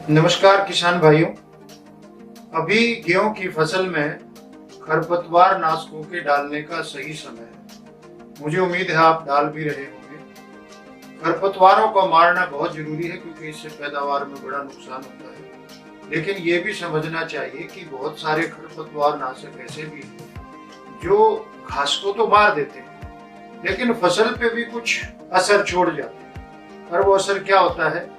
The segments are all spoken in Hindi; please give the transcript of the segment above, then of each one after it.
नमस्कार किसान भाइयों। अभी गेहूं की फसल में खरपतवार नाशकों के डालने का सही समय है। मुझे उम्मीद है आप डाल भी रहे होंगे। खरपतवारों को मारना बहुत जरूरी है क्योंकि इससे पैदावार में बड़ा नुकसान होता है। लेकिन ये भी समझना चाहिए कि बहुत सारे खरपतवार नाशक ऐसे भी हैं जो घास को तो मार देते हैं लेकिन फसल पे भी कुछ असर छोड़ जाते हैं। और वो असर क्या होता है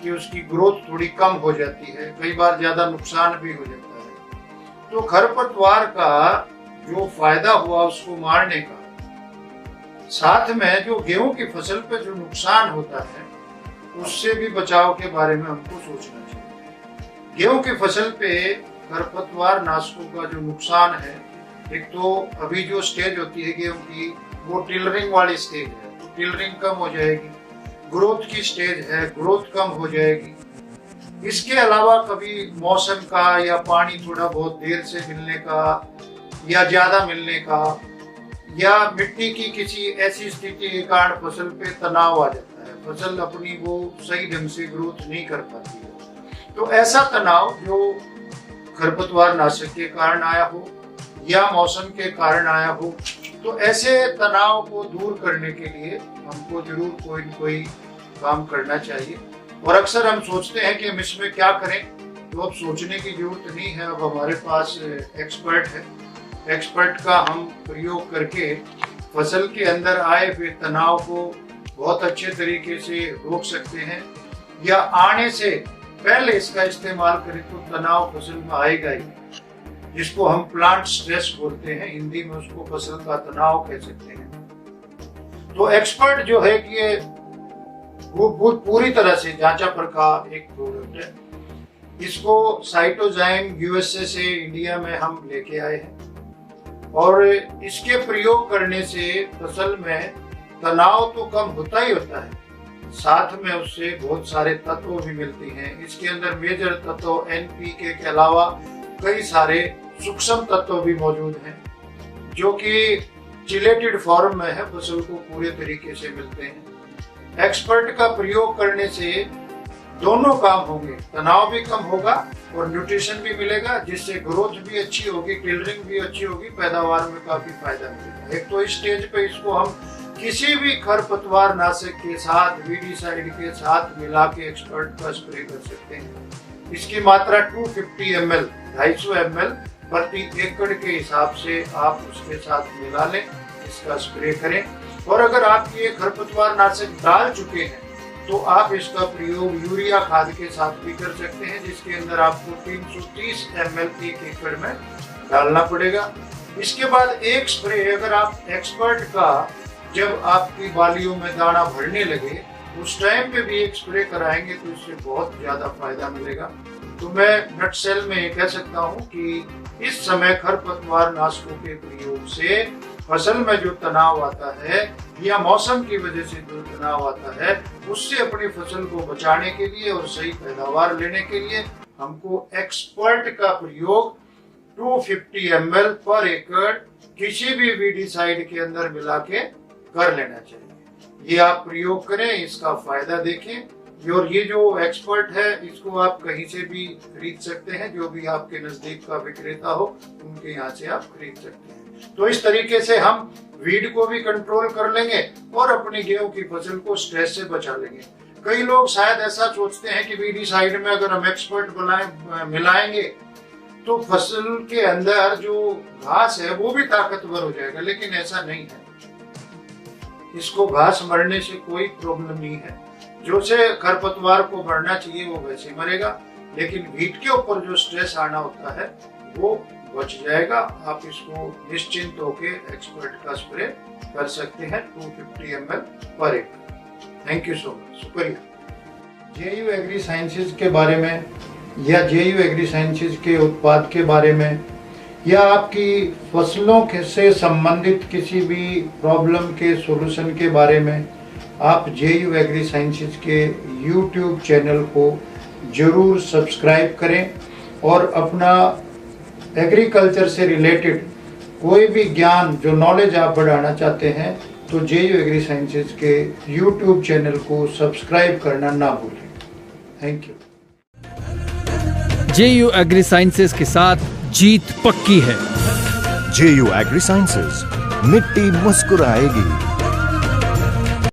कि उसकी ग्रोथ थोड़ी कम हो जाती है, कई बार ज्यादा नुकसान भी हो जाता है। तो खरपतवार का जो फायदा हुआ उसको मारने का, साथ में जो गेहूं की फसल पे जो नुकसान होता है उससे भी बचाव के बारे में हमको सोचना चाहिए। गेहूं की फसल पे खरपतवार नाशकों का जो नुकसान है, एक तो अभी जो स्टेज होती है गेहूं की वो टिलरिंग वाली स्टेज है, तो टिलरिंग कम हो जाएगी। ग्रोथ की स्टेज है, ग्रोथ कम हो जाएगी। इसके अलावा कभी मौसम का या पानी थोड़ा बहुत देर से मिलने का या ज्यादा मिलने का या मिट्टी की किसी ऐसी स्थिति के कारण फसल पे तनाव आ जाता है, फसल अपनी वो सही ढंग से ग्रोथ नहीं कर पाती है। तो ऐसा तनाव जो खरपतवार नाशक के कारण आया हो या मौसम के कारण आया हो, तो ऐसे तनाव को दूर करने के लिए हमको जरूर कोई न कोई काम करना चाहिए। और अक्सर हम सोचते हैं कि हम इसमें क्या करें, तो अब सोचने की जरूरत नहीं है। अब हमारे पास एक्सपर्ट है, एक्सपर्ट का हम प्रयोग करके फसल के अंदर आए हुए तनाव को बहुत अच्छे तरीके से रोक सकते हैं, या आने से पहले इसका इस्तेमाल करें तो तनाव फसल में आएगा ही, जिसको हम प्लांट स्ट्रेस बोलते हैं, हिंदी में उसको फसल का तनाव कह सकते हैं। तो एक्सपर्ट जो है कि ये वो पूरी तरह से जांचा परखा एक प्रोडक्ट है। इसको साइटोजाइम यूएसए से इंडिया में हम लेके आए हैं और इसके प्रयोग करने से फसल में तनाव तो कम होता ही होता है, साथ में उससे बहुत सारे तत्व भी मिलते हैं। इसके अंदर मेजर तत्व एनपीके के अलावा कई सारे सूक्ष्म तत्व भी मौजूद हैं जो कि चिलेटेड फॉर्म में है, फसल को पूरे तरीके से मिलते हैं। एक्सपर्ट का प्रयोग करने से दोनों काम होंगे, तनाव भी कम होगा और न्यूट्रिशन भी मिलेगा, जिससे ग्रोथ भी अच्छी होगी, टिलरिंग भी अच्छी होगी, पैदावार में काफी फायदा मिलेगा। एक तो इस स्टेज पे इसको हम किसी भी खरपतवार नाशक के साथ, वीडीसाइड के साथ मिला के एक्सपर्ट का स्प्रे कर सकते हैं। इसकी मात्रा 250 ml 250 ml प्रति एकड़ के हिसाब से आप उसके साथ मिला लें, इसका स्प्रे करें। और अगर आप ये खरपतवार नाशक डाल चुके हैं तो आप इसका प्रयोग यूरिया खाद के साथ भी कर सकते हैं, जिसके अंदर आपको 330 ml एक एकड़ में डालना पड़ेगा। इसके बाद एक स्प्रे अगर आप एक्सपर्ट का, जब आपकी बालियों में दाना भरने लगे उस टाइम पे भी एक स्प्रे कराएंगे तो इससे बहुत ज्यादा फायदा मिलेगा। तो मैं नटसेल में ये कह सकता हूँ कि इस समय खरपतवार नाशकों के प्रयोग से फसल में जो तनाव आता है या मौसम की वजह से जो तनाव आता है, उससे अपनी फसल को बचाने के लिए और सही पैदावार लेने के लिए हमको एक्सपर्ट का प्रयोग 250 ml पर एकड़ किसी भी वीडीसाइड के अंदर मिला के कर लेना चाहिए। ये आप प्रयोग करें, इसका फायदा देखें। और ये जो एक्सपर्ट है इसको आप कहीं से भी खरीद सकते हैं, जो भी आपके नजदीक का विक्रेता हो उनके यहाँ से आप खरीद सकते हैं। तो इस तरीके से हम वीड को भी कंट्रोल कर लेंगे और अपनी गेहूं की फसल को स्ट्रेस से बचा लेंगे। कई लोग शायद ऐसा सोचते हैं कि वीडीसाइड में अगर हम एक्सपर्ट मिलाएंगे तो फसल के अंदर जो घास है वो भी ताकतवर हो जाएगा, लेकिन ऐसा नहीं है। इसको घास मरने से कोई प्रॉब्लम नहीं है, जो से खरपतवार को मरना चाहिए वो वैसे मरेगा, लेकिन वीट के ऊपर जो स्ट्रेस आना होता है वो बच जाएगा। आप इसको निश्चिंत होके एक्सपर्ट का स्प्रे कर सकते हैं 250 ml पर एकड़। थैंक यू सो मच, शुक्रिया। जेयू एग्री साइंसेज के बारे में या जेयू एग्री साइंसेज के उत्पाद के बारे में या आपकी फसलों से संबंधित किसी भी प्रॉब्लम के सॉल्यूशन के बारे में आप जेयू एग्री साइंसेज के यूट्यूब चैनल को जरूर सब्सक्राइब करें और अपना एग्रीकल्चर से रिलेटेड कोई भी ज्ञान, जो नॉलेज आप बढ़ाना चाहते हैं, तो जेयू एग्री साइंसेज के यूट्यूब चैनल को सब्सक्राइब करना ना भूलें। Thank you. JU agri sciences के साथ जीत पक्की है। JU एग्री साइंसेज, मिट्टी मुस्कुराएगी।